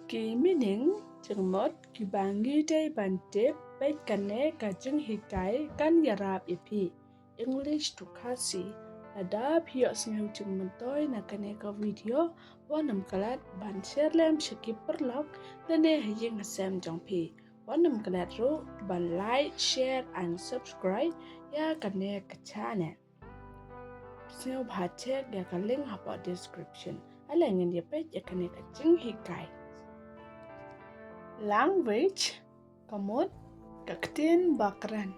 Kỳ meaning chừng một kỳ bangi day bante bay kane ka chừng hikai kan yarap ipi English to kasi ada pio sneu chừng mình tôi na kane ka video wanam kalat ban share lem shiki perlok lene haying hasem jong pi wanam kalat ro ban like share and subscribe ya kane ka channel sneu bhache ga ka link hapa description ala ngin ya page ya kane ka chừng hikai language kamut kaktin bakran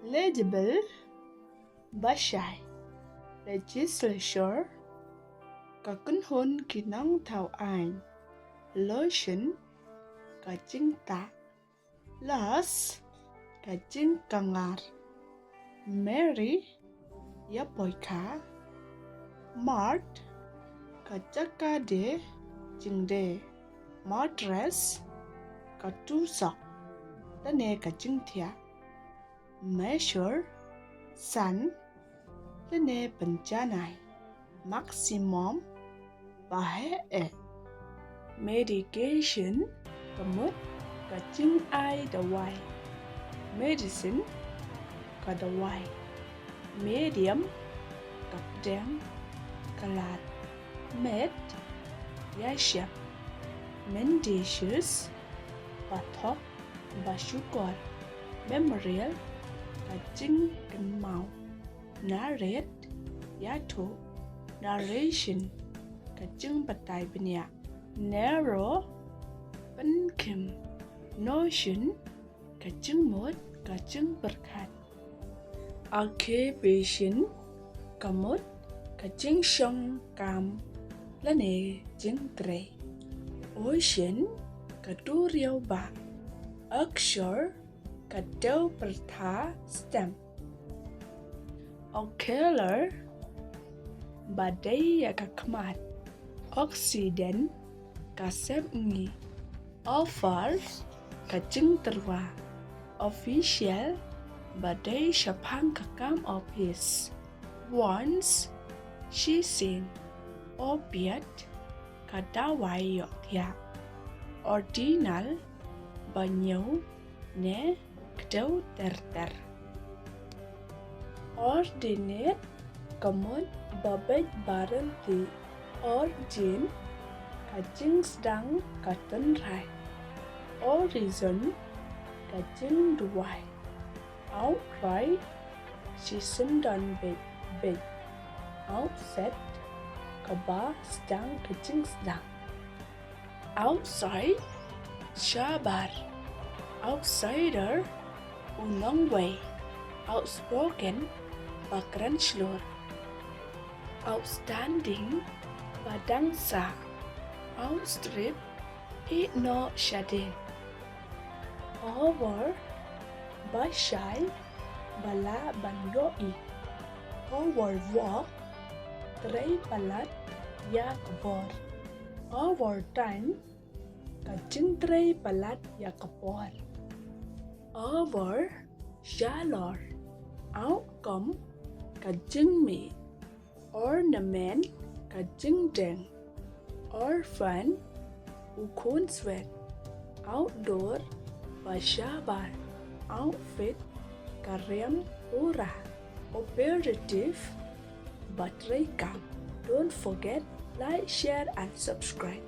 legible bashai legislature kakun hon kinang thao ain lotion kaching ta las kaching kangar mary yapoika mart kachaka de jingde mattress ka tu sok ta ne ka ching thia measure san ta ne panchanai maximum ba he e medication ka mut ka ching ai da wai medicine ka da wai medium ka dang kalat med ya shap mendacious bathok basukor memorial kaching kenmau narrate yato narration kaching batai benya narrow penkim notion kaching mot kaching berkat occupation kamot kaching shong kam lane jing grey ocean kadu riau ba offshore kadu pertha stem ocular badai ya kakmat oxidant kasep ngi offer kaching terwa official badai shapang kakam office once she seen opiate kadawai yok thia ordinal banyo ne kdau ter ordinate kamon babet baranti origin kaching sedang katan rai origin kaching duai outright season dan bed outset kaba sedang kaching sedang outside shabar outsider unong way outspoken bakran slur outstanding badangsa outstrip no shade over bashai bala banyoi overwalk tray palat ya kabor overtime kaching tray palat ya kabor over shalor outcome kaching mi ornament kaching deng orphan ukun sweat outdoor bashabar outfit karyam pura operative battery cap. Don't forget like, share and subscribe.